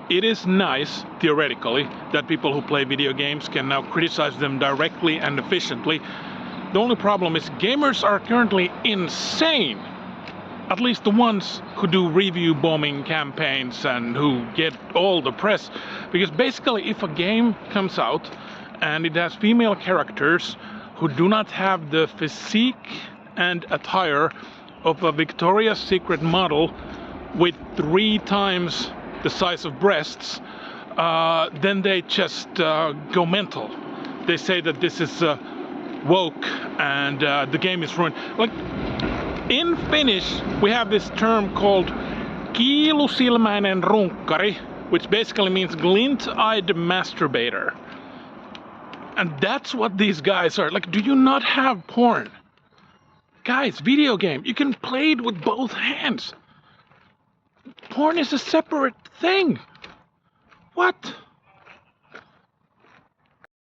it is nice, theoretically, that people who play video games can now criticize them directly and efficiently. The only problem is gamers are currently insane. At least the ones who do review bombing campaigns and who get all the press. Because basically, if a game comes out and it has female characters who do not have the physique and attire of a Victoria's Secret model with 3 times the size of breasts, then they just go mental. They say that this is woke and the game is ruined. Like, in Finnish, we have this term called kiilusilmäinen runkkari, which basically means glint-eyed masturbator. And that's what these guys are. Like, do you not have porn? Guys, video game, you can play it with both hands. Porn is a separate thing. What?